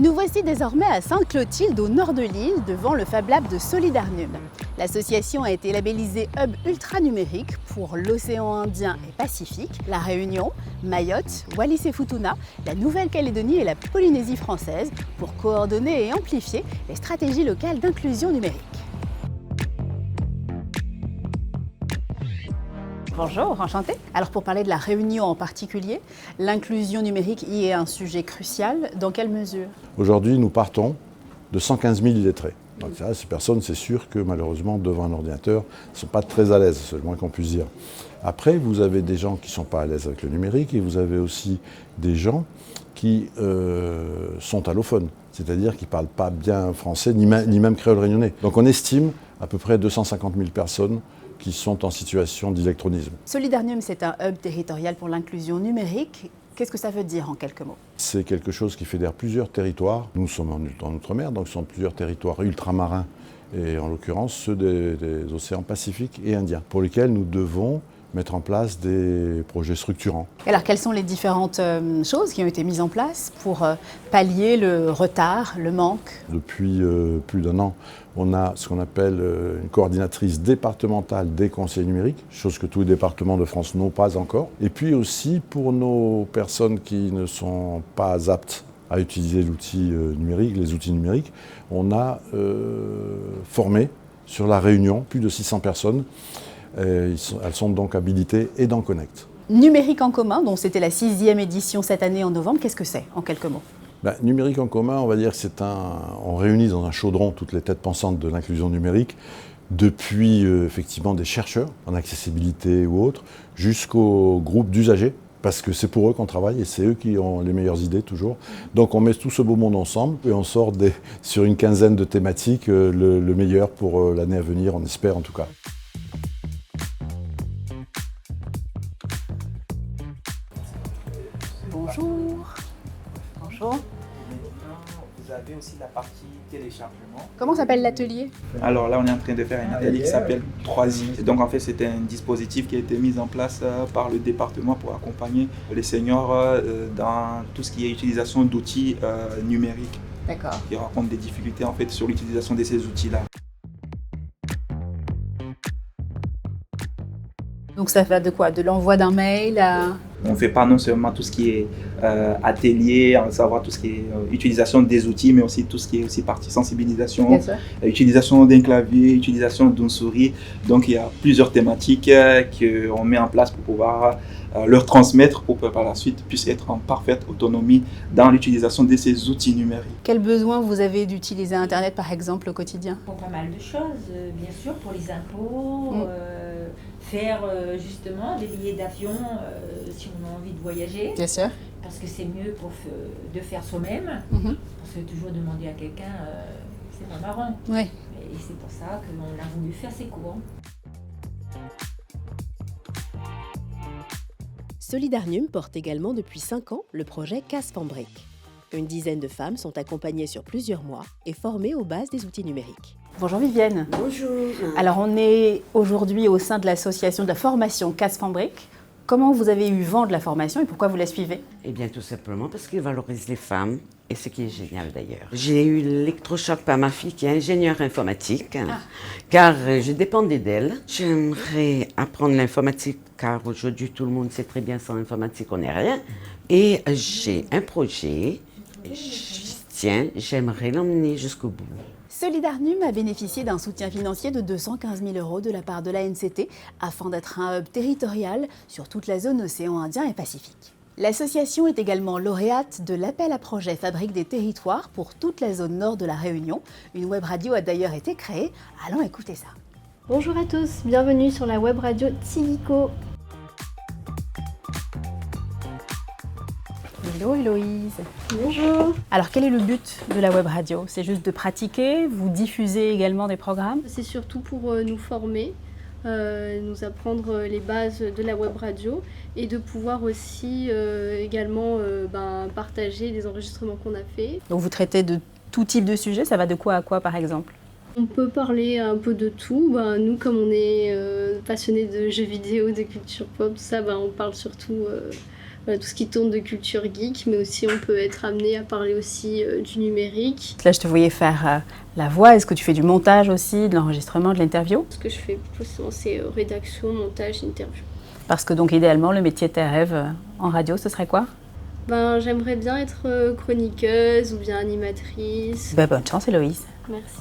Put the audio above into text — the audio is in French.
Nous voici désormais à Sainte-Clotilde, au nord de l'île, devant le Fab Lab de Solidarnum. L'association a été labellisée Hub Ultra Numérique pour l'océan Indien et Pacifique, la Réunion, Mayotte, Wallis et Futuna, la Nouvelle-Calédonie et la Polynésie française pour coordonner et amplifier les stratégies locales d'inclusion numérique. Bonjour, enchantée. Alors pour parler de la Réunion en particulier, l'inclusion numérique y est un sujet crucial. Dans quelle mesure? Aujourd'hui, nous partons de 115 000 illettrés. Donc ça, ces personnes, c'est sûr que malheureusement, devant un ordinateur, ne sont pas très à l'aise, c'est le moins qu'on puisse dire. Après, vous avez des gens qui ne sont pas à l'aise avec le numérique et vous avez aussi des gens qui sont allophones, c'est-à-dire qui ne parlent pas bien français, ni même créole réunionnais. Donc on estime à peu près 250 000 personnes qui sont en situation d'électronisme. Solidarnum, c'est un hub territorial pour l'inclusion numérique. Qu'est-ce que ça veut dire en quelques mots? C'est quelque chose qui fédère plusieurs territoires. Nous sommes en Outre-mer, donc ce sont plusieurs territoires ultramarins, et en l'occurrence ceux des océans Pacifique et Indien, pour lesquels nous devons mettre en place des projets structurants. Alors, quelles sont les différentes choses qui ont été mises en place pour pallier le retard, le manque? Depuis plus d'un an, on a ce qu'on appelle une coordinatrice départementale des conseils numériques, chose que tous les départements de France n'ont pas encore. Et puis aussi, pour nos personnes qui ne sont pas aptes à utiliser l'outil numérique, les outils numériques, on a formé sur la Réunion plus de 600 personnes. Elles sont donc habilitées et dans Connect. Numérique en commun, dont c'était la 6e édition cette année en novembre, qu'est-ce que c'est en quelques mots? Numérique en commun, on va dire que on réunit dans un chaudron toutes les têtes pensantes de l'inclusion numérique, depuis effectivement des chercheurs en accessibilité ou autres, jusqu'aux groupes d'usagers, parce que c'est pour eux qu'on travaille et c'est eux qui ont les meilleures idées toujours. Donc on met tout ce beau monde ensemble et on sort sur une quinzaine de thématiques le meilleur pour l'année à venir, on espère en tout cas. Bonjour. Bonjour. Vous avez aussi la partie téléchargement. Comment s'appelle l'atelier? Alors là, on est en train de faire un atelier qui s'appelle 3i. Donc en fait, c'est un dispositif qui a été mis en place par le département pour accompagner les seniors dans tout ce qui est utilisation d'outils numériques. D'accord. Qui rencontrent des difficultés en fait sur l'utilisation de ces outils-là. Donc ça va de quoi? De l'envoi d'un mail à... On ne fait pas non seulement tout ce qui est atelier, à savoir tout ce qui est utilisation des outils, mais aussi tout ce qui est aussi partie sensibilisation, utilisation d'un clavier, utilisation d'une souris. Donc il y a plusieurs thématiques qu'on met en place pour pouvoir leur transmettre pour que par la suite puissent être en parfaite autonomie dans l'utilisation de ces outils numériques. Quel besoin vous avez d'utiliser Internet par exemple au quotidien? Pour pas mal de choses, bien sûr, pour les impôts, faire justement des billets d'avion si on a envie de voyager. Bien sûr. Parce que c'est mieux de faire soi-même. Parce que toujours demander à quelqu'un, c'est pas marrant. Oui. Et c'est pour ça qu'on a voulu faire ces cours. Solidarnum porte également depuis 5 ans le projet Casse-Fambrique. Une dizaine de femmes sont accompagnées sur plusieurs mois et formées aux bases des outils numériques. Bonjour Vivienne. Bonjour. Alors on est aujourd'hui au sein de l'association de la formation Casse-Fambrique. Comment vous avez eu vent de la formation et pourquoi vous la suivez? Eh bien tout simplement parce qu'il valorise les femmes et ce qui est génial d'ailleurs. J'ai eu l'électrochoc par ma fille qui est ingénieure informatique car je dépendais d'elle. J'aimerais apprendre l'informatique car aujourd'hui tout le monde sait très bien sans informatique on n'est rien. Et j'ai un projet, j'aimerais l'emmener jusqu'au bout. Solidarnum a bénéficié d'un soutien financier de 215 000 € de la part de l'ANCT afin d'être un hub territorial sur toute la zone océan Indien et Pacifique. L'association est également lauréate de l'appel à projet Fabrique des territoires pour toute la zone nord de la Réunion. Une web radio a d'ailleurs été créée. Allons écouter ça. Bonjour à tous, bienvenue sur la web radio Tigiko. Hello Héloïse. Bonjour. Alors quel est le but de la web radio? C'est juste de pratiquer, vous diffusez également des programmes? C'est surtout pour nous former, nous apprendre les bases de la web radio et de pouvoir aussi également partager les enregistrements qu'on a fait. Donc vous traitez de tout type de sujet, ça va de quoi à quoi par exemple? On peut parler un peu de tout. Nous, comme on est passionnés de jeux vidéo, de culture pop, tout ça, on parle surtout tout ce qui tourne de culture geek, mais aussi on peut être amené à parler aussi du numérique. Là, je te voyais faire la voix. Est-ce que tu fais du montage aussi, de l'enregistrement, de l'interview? Ce que je fais plus souvent, c'est rédaction, montage, interview. Parce que donc idéalement, le métier de tes rêves en radio, ce serait quoi? J'aimerais bien être chroniqueuse ou bien animatrice. Bonne chance, Héloïse. Merci.